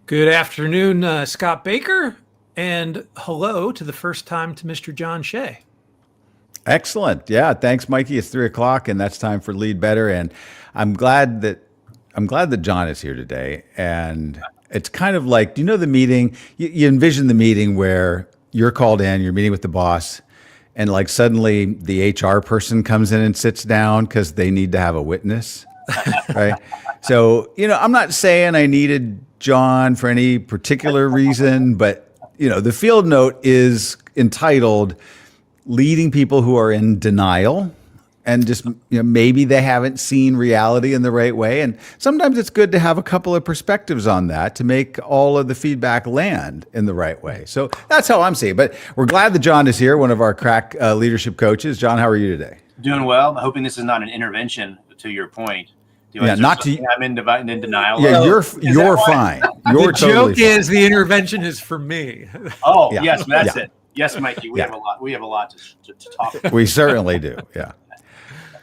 Good afternoon, Scott Baker, and hello to the first time to Mr. John Shea. Excellent. Yeah. Thanks, Mikey. It's 3 o'clock, and that's time for Lead Better. And I'm glad that I'm glad that John is here today. And it's kind of like, do you know the meeting? You envision the meeting where you're called in, you're meeting with the boss, and like suddenly the HR person comes in and sits down because they need to have a witness, right? So, I'm not saying I needed John for any particular reason, but the field note is entitled leading people who are in denial and just maybe they haven't seen reality in the right way, and sometimes it's good to have a couple of perspectives on that to make all of the feedback land in the right way. So that's how I'm seeing it. But we're glad that John is here, one of our crack leadership coaches. John, how are you today? Doing well. I'm hoping this is not an intervention to your point. Not to. I'm in denial. Yeah, you're fine. You're the totally joke is the intervention is for me. Oh, yeah. Yes, that's it. Yes, Mikey, we have a lot to talk about. We certainly do. Yeah.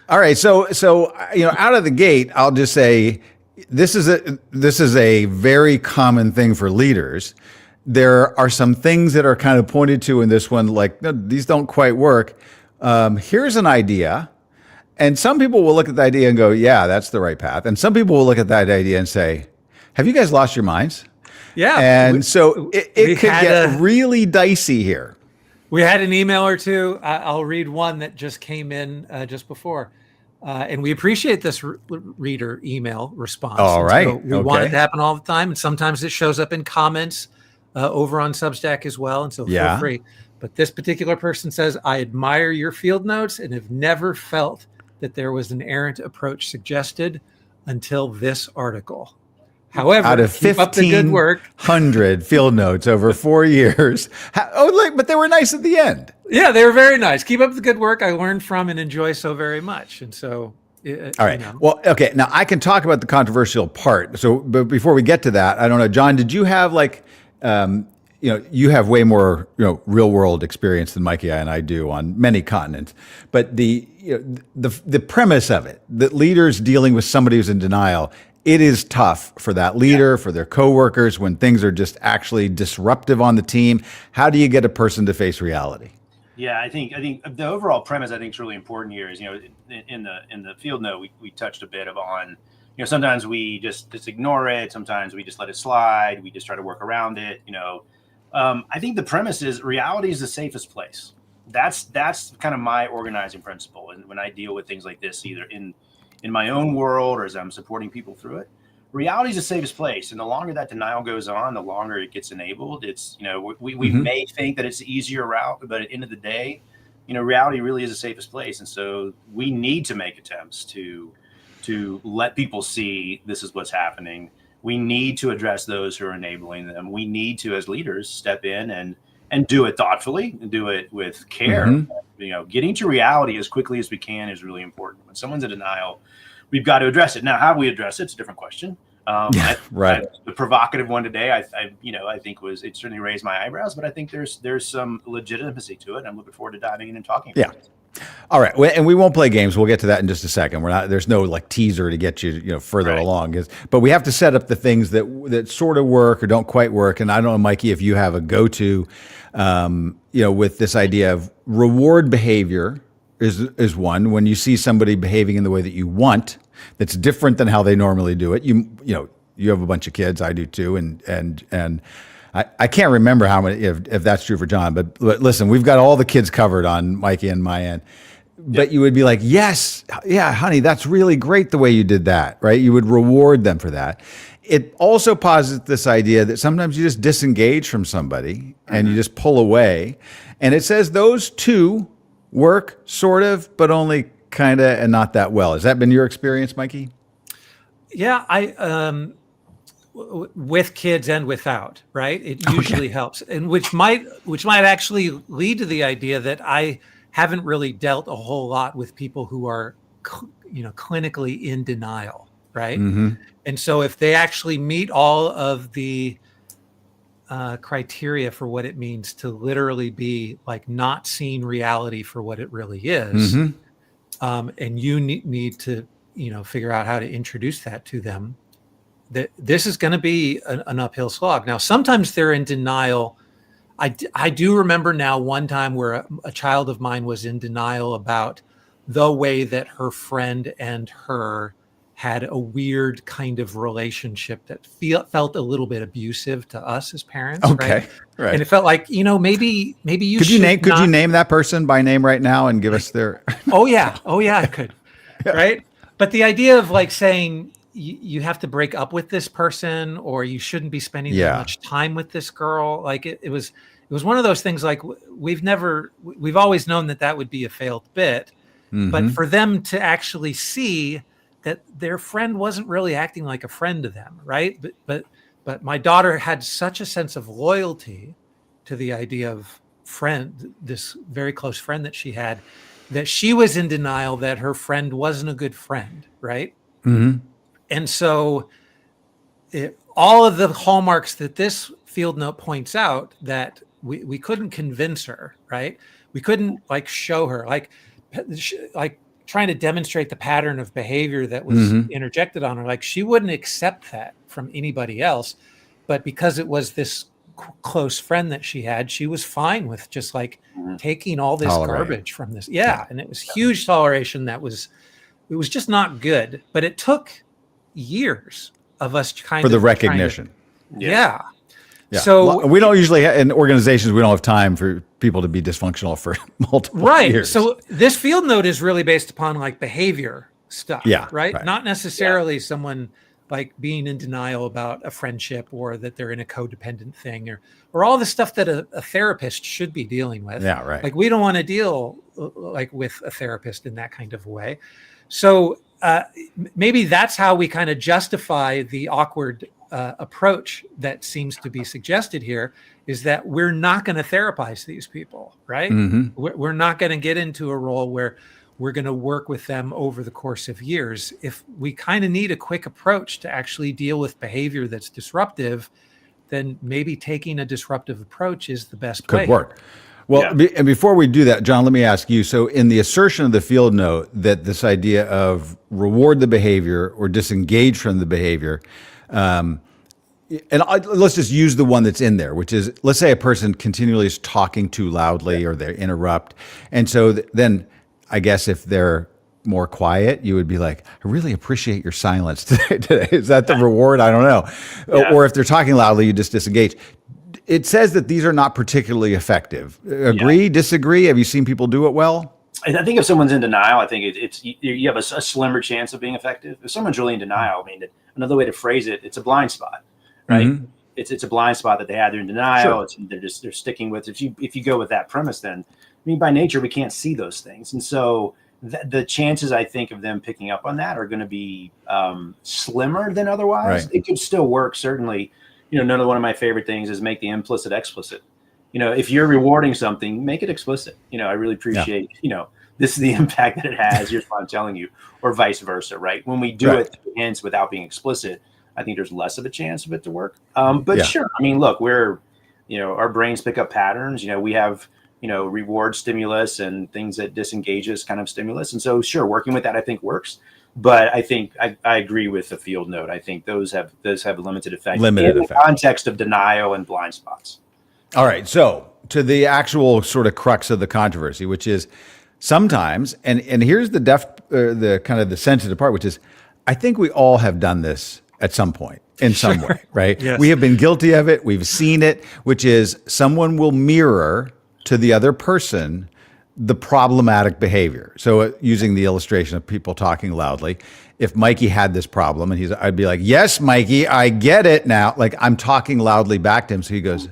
All right. So out of the gate, I'll just say this is a very common thing for leaders. There are some things that are kind of pointed to in this one, like, no, these don't quite work. Here's an idea. And some people will look at the idea and go, yeah, that's the right path. And some people will look at that idea and say, have you guys lost your minds? Yeah. And so it could get really dicey here. We had an email or two. I'll read one that just came in just before. And we appreciate this reader email response. All right. So we want it to happen all the time. And sometimes it shows up in comments over on Substack as well. And so feel free. But this particular person says, I admire your field notes and have never felt that there was an errant approach suggested until this article. However, out of 1,500 field notes over 4 years. But they were nice at the end. Yeah, they were very nice. Keep up the good work. I learned from and enjoy so very much. And so, all right. Well, okay. Now I can talk about the controversial part. So, but before we get to that, I don't know, John, did you have you have way more, real world experience than Mikey and I do on many continents. But the premise of it, that leaders dealing with somebody who's in denial, it is tough for that leader, for their coworkers, when things are just actually disruptive on the team. How do you get a person to face reality? Yeah, I think the overall premise I think is really important here is, in the field note we touched a bit on, sometimes we just ignore it, sometimes we just let it slide, we just try to work around it. I think the premise is reality is the safest place. That's kind of my organizing principle. And when I deal with things like this, either in my own world or as I'm supporting people through it, reality is the safest place. And the longer that denial goes on, the longer it gets enabled. It's, we may think that it's the easier route, but at the end of the day, reality really is the safest place. And so we need to make attempts to let people see this is what's happening. We need to address those who are enabling them. We need to, as leaders, step in and do it thoughtfully and do it with care. Getting to reality as quickly as we can is really important. When someone's in denial, we've got to address it. Now, how we address it's a different question. Right. The provocative one today, I think it certainly raised my eyebrows, but I think there's some legitimacy to it. And I'm looking forward to diving in and talking about it. All right, and we won't play games. We'll get to that in just a second. There's no like teaser to get you, further along. But we have to set up the things that sort of work or don't quite work. And I don't know, Mikey, if you have a go-to, with this idea of reward behavior is one. When you see somebody behaving in the way that you want, that's different than how they normally do it. You have a bunch of kids. I do too, and I can't remember how many, if that's true for John, but listen, we've got all the kids covered on Mikey and my end. But you would be like, yes, yeah, honey, that's really great the way you did that, right? You would reward them for that. It also posits this idea that sometimes you just disengage from somebody and you just pull away. And it says those two work sort of, but only kind of and not that well. Has that been your experience, Mikey? Yeah, with kids and without, right? It usually helps, and which might actually lead to the idea that I haven't really dealt a whole lot with people who are, clinically in denial, right? And so if they actually meet all of the criteria for what it means to literally be like not seeing reality for what it really is, and you need to, figure out how to introduce that to them, that this is going to be an uphill slog. Now, sometimes they're in denial. I do remember now one time where a child of mine was in denial about the way that her friend and her had a weird kind of relationship that felt a little bit abusive to us as parents. Okay. Right. And it felt like, maybe you could you name that person by name right now and give us their Oh yeah, I could. Yeah. Right. But the idea of like saying you have to break up with this person, or you shouldn't be spending that much time with this girl. Like it was one of those things. Like we've always known that would be a failed bit, but for them to actually see that their friend wasn't really acting like a friend to them, right? But my daughter had such a sense of loyalty to the idea of friend, this very close friend that she had, that she was in denial that her friend wasn't a good friend, right? Mm-hmm. And so all of the hallmarks that this field note points out, that we couldn't convince her, right? We couldn't like show her, like trying to demonstrate the pattern of behavior that was interjected on her. Like she wouldn't accept that from anybody else, but because it was this close friend that she had, she was fine with just like taking all this garbage from this. Yeah. And it was huge toleration. It was just not good, but it took years of us kind of for the recognition. Yeah. So we don't usually in organizations, we don't have time for people to be dysfunctional for multiple years. So this field note is really based upon like behavior stuff. Yeah. Right. Not necessarily someone like being in denial about a friendship, or that they're in a codependent thing, or all the stuff that a therapist should be dealing with. Yeah. Right. Like we don't want to deal like with a therapist in that kind of way. So maybe that's how we kind of justify the awkward approach that seems to be suggested here, is that we're not going to therapize these people, right? We're not going to get into a role where we're going to work with them over the course of years. If we kind of need a quick approach to actually deal with behavior that's disruptive, then maybe taking a disruptive approach is the best way. Could work. Well, and before we do that, John, let me ask you. So in the assertion of the field note that this idea of reward the behavior or disengage from the behavior, let's just use the one that's in there, which is, let's say a person continually is talking too loudly or they interrupt. And so then I guess if they're more quiet, you would be like, I really appreciate your silence today. Is that the reward? I don't know. Yeah. Or if they're talking loudly, you just disengage. It says that these are not particularly effective. Agree, disagree? Have you seen people do it well? I think if someone's in denial, I think you have a slimmer chance of being effective. If someone's really in denial, I mean, another way to phrase it, it's a blind spot, right? It's a blind spot that they had. They're in denial. Sure. They're sticking with. If you go with that premise, then I mean, by nature, we can't see those things, and so the chances, I think, of them picking up on that are going to be slimmer than otherwise. Right. It could still work, certainly. Another one of my favorite things is make the implicit explicit. If you're rewarding something, make it explicit. I really appreciate, this is the impact that it has. Here's what I'm telling you, or vice versa, right? When we do it through hints without being explicit, I think there's less of a chance of it to work. But sure, I mean, look, our brains pick up patterns. We have, reward stimulus and things that disengages kind of stimulus. And so, sure, working with that, I think works. But I think I agree with the field note. I think those have limited effect in the context of denial and blind spots. All right. So to the actual sort of crux of the controversy, which is sometimes, and here's the kind of the sensitive part, which is, I think we all have done this at some point in some way, right? Yes. We have been guilty of it. We've seen it, which is someone will mirror to the other person the problematic behavior. So using the illustration of people talking loudly, if Mikey had this problem and I'd be like, yes, Mikey, I get it now. Like I'm talking loudly back to him. So he goes,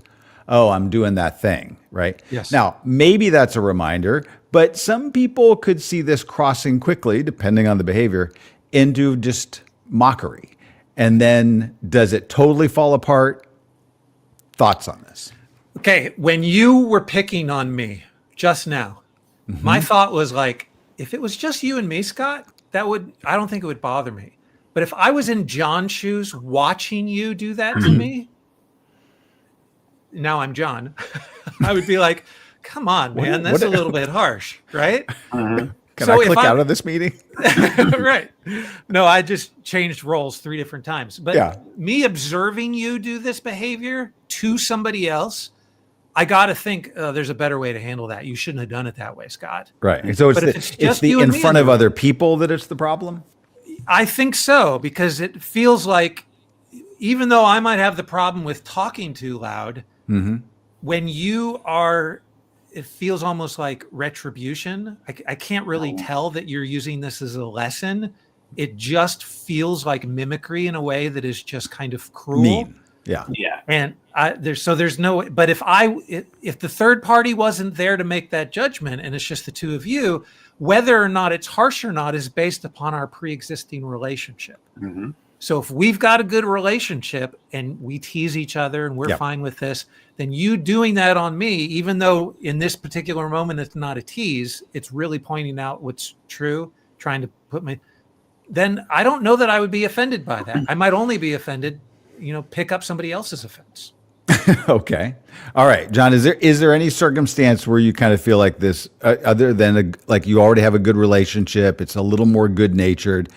oh, I'm doing that thing, right? Yes. Now, maybe that's a reminder, but some people could see this crossing quickly, depending on the behavior, into just mockery. And then does it totally fall apart? Thoughts on this? Okay. When you were picking on me just now, my thought was like, if it was just you and me, Scott, I don't think it would bother me. But if I was in John's shoes watching you do that to me, now I'm John, I would be like, come on, man, that's a little bit harsh, right? Kind Can I click out of this meeting? Right. No, I just changed roles 3 different times. But me observing you do this behavior to somebody else, I got to think there's a better way to handle that. You shouldn't have done it that way, Scott. Right. And so it's the in front of other people that it's the problem? I think so, because it feels like even though I might have the problem with talking too loud, when you are, it feels almost like retribution. I can't really tell that you're using this as a lesson. It just feels like mimicry in a way that is just kind of cruel. Mean. Yeah. And there's no, but if the third party wasn't there to make that judgment and it's just the two of you, whether or not it's harsh or not is based upon our pre-existing relationship. So if we've got a good relationship and we tease each other and we're fine with this, then you doing that on me, even though in this particular moment it's not a tease, it's really pointing out what's true, trying to put then I don't know that I would be offended by that. I might only be offended, pick up somebody else's offense. Okay. All right, John, is there any circumstance where you kind of feel like this, other than like you already have a good relationship, it's a little more good-natured?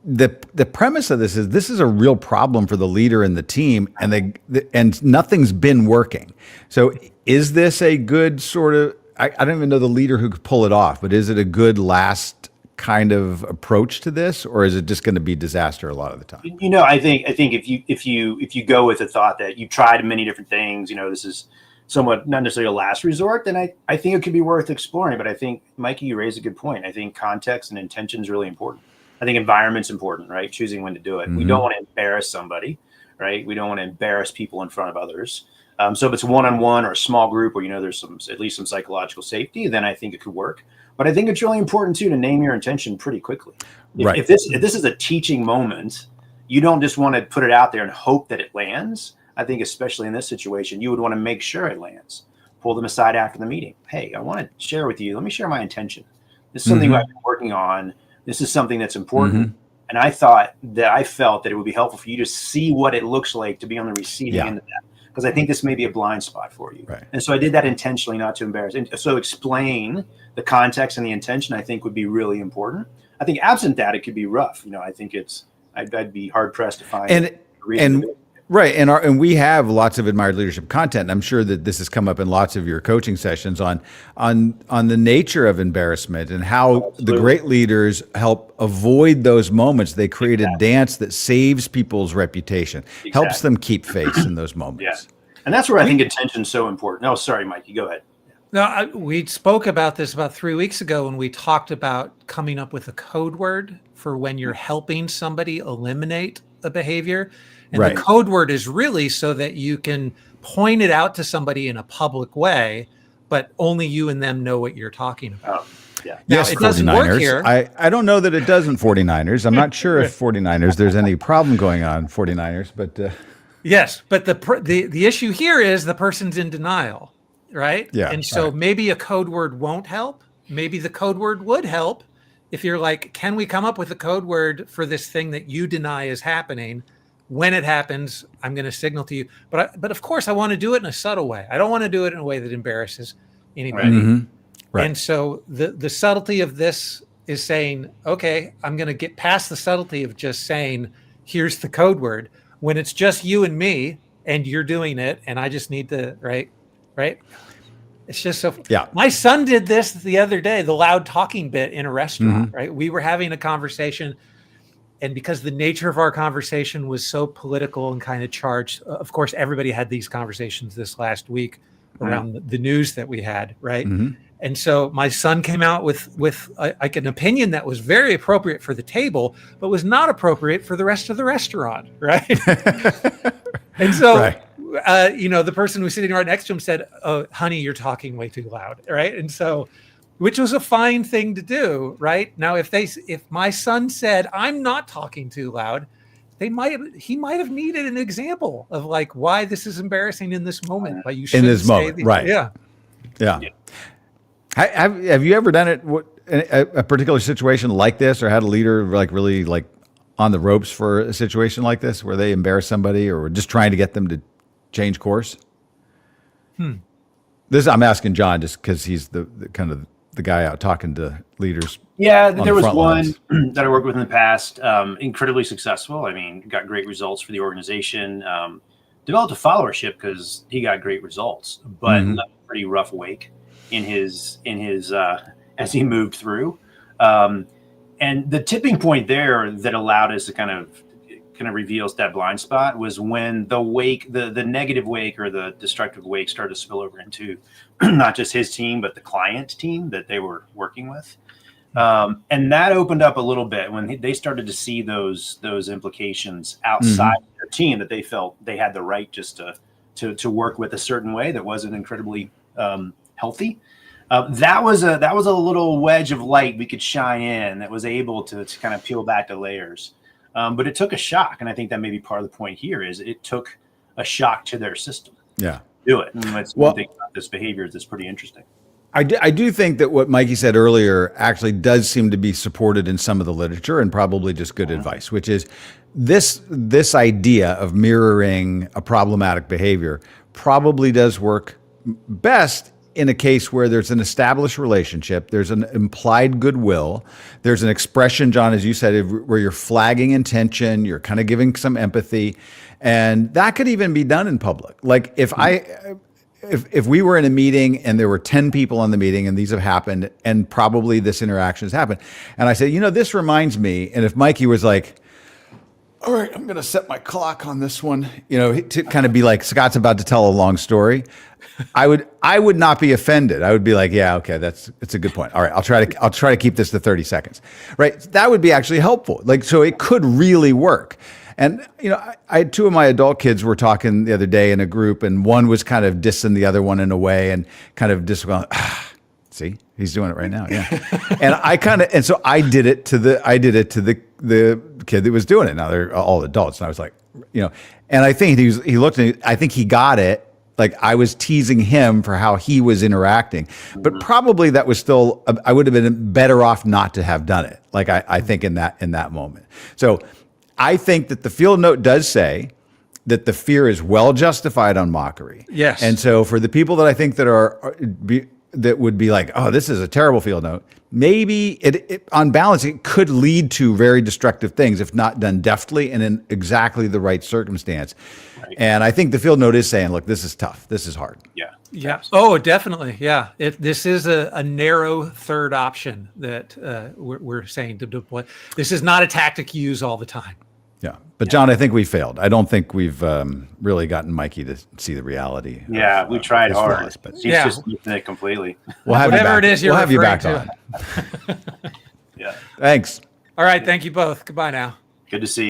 The premise of this is a real problem for the leader and the team, and nothing's been working. So is this a good sort of, I don't even know the leader who could pull it off, but is it a good last kind of approach to this, or is it just going to be disaster a lot of the time? I think if you go with the thought that you've tried many different things, this is somewhat not necessarily a last resort, then I think it could be worth exploring. But I think, Mikey, you raised a good point. I think context and intention is really important. I think environment's important, right? Choosing when to do it. We don't want to embarrass somebody, right? We don't want to embarrass people in front of others. So if it's one-on-one or a small group where there's at least some psychological safety, then I think it could work. But I think it's really important too to name your intention pretty quickly. If this is a teaching moment, you don't just want to put it out there and hope that it lands. I think especially in this situation, you would want to make sure it lands. Pull them aside after the meeting. Hey, I want to share with you. Let me share my intention. This is something I've been working on. This is something that's important. And I felt that it would be helpful for you to see what it looks like to be on the receiving end of that. Because I think this may be a blind spot for you. Right. And so I did that intentionally, not to embarrass. And so explain the context and the intention, I think, would be really important. I think absent that, it could be rough. I think I'd be hard pressed to find a reason to do it. Right. And we have lots of admired leadership content. And I'm sure that this has come up in lots of your coaching sessions on the nature of embarrassment and how the great leaders help avoid those moments. They create a dance that saves people's reputation, helps them keep face in those moments. Yeah. And that's where I think intention's so important. Oh, sorry, Mikey, go ahead. No, we spoke about this about 3 weeks ago when we talked about coming up with a code word for when you're helping somebody eliminate a behavior. And the code word is really so that you can point it out to somebody in a public way, but only you and them know what you're talking about. Yeah. Now, it doesn't work here. I don't know that it does in 49ers. I'm not sure if 49ers, there's any problem going on 49ers, but yes, but the issue here is the person's in denial, right? Yeah. And so maybe a code word won't help. Maybe the code word would help if you're like, can we come up with a code word for this thing that you deny is happening? When it happens, I'm going to signal to you. But of course, I want to do it in a subtle way. I don't want to do it in a way that embarrasses anybody. Right. And so the subtlety of this is saying, okay, I'm going to get past the subtlety of just saying, here's the code word. When it's just you and me and you're doing it, and I just need to, right? It's just so. Yeah. My son did this the other day, the loud talking bit in a restaurant, right? We were having a conversation. And because the nature of our conversation was so political and kind of charged, of course, everybody had these conversations this last week around the news that we had, right? And so my son came out with like an opinion that was very appropriate for the table, but was not appropriate for the rest of the restaurant, right? And so, the person who was sitting right next to him said, "Oh, honey, you're talking way too loud," right? And so, which was a fine thing to do, right? Now, if my son said, "I'm not talking too loud," he might have needed an example of like why this is embarrassing in this moment. Why you should in this moment, right? Yeah. Have you ever done it? A particular situation like this, or had a leader like really like on the ropes for a situation like this, where they embarrass somebody, or were just trying to get them to change course? This I'm asking John just because he's the kind of the guy out talking to leaders. Yeah, there was one that I worked with in the past, incredibly successful. I mean, got great results for the organization. Developed a followership because he got great results, but left a pretty rough wake in his as he moved through. And the tipping point there that allowed us to kind of reveals that blind spot was when the wake, the negative wake or the destructive wake started to spill over into not just his team, but the client team that they were working with. And that opened up a little bit when they started to see those implications outside their team, that they felt they had the right just to work with a certain way that wasn't incredibly healthy. That was a little wedge of light we could shine in that was able to kind of peel back the layers. But it took a shock, and I think that may be part of the point here is it took a shock to their system. Yeah, do it. And let's think about this behavior. That's pretty interesting. I do think that what Mikey said earlier actually does seem to be supported in some of the literature and probably just good advice, which is this idea of mirroring a problematic behavior probably does work best in a case where there's an established relationship, there's an implied goodwill, there's an expression, John, as you said, where you're flagging intention, you're kind of giving some empathy, and that could even be done in public. Like if we were in a meeting and there were 10 people on the meeting and these have happened and probably this interaction has happened, and I said, this reminds me, and if Mikey was like, all right, I'm going to set my clock on this one, to kind of be like, Scott's about to tell a long story, I would not be offended. I would be like, yeah, okay, it's a good point. All right, I'll try to keep this to 30 seconds. Right? That would be actually helpful. Like, so it could really work. And, I had two of my adult kids were talking the other day in a group, and one was kind of dissing the other one in a way and kind of just going, see, he's doing it right now. Yeah. And so I did it to the kid that was doing it. Now they're all adults. And I was like, and I think he looked at me, I think he got it. Like I was teasing him for how he was interacting, but probably that was still, I would have been better off not to have done it. Like I think in that moment. So I think that the field note does say that the fear is well justified on mockery. Yes. And so for the people that I think that would be like, oh, this is a terrible field note, maybe it on balance, it could lead to very destructive things if not done deftly and in exactly the right circumstance. Right. And I think the field note is saying, look, this is tough. This is hard. Yeah. Yeah. Oh, definitely. Yeah. This is a narrow third option that we're saying to deploy. This is not a tactic you use all the time. Yeah. But John, I think we failed. I don't think we've really gotten Mikey to see the reality. Yeah, we tried hard. Flaws, but he's just missing it completely. We'll have whatever it is you're we'll have you back to. on. Yeah. Thanks. All right. Thank you both. Goodbye now. Good to see you.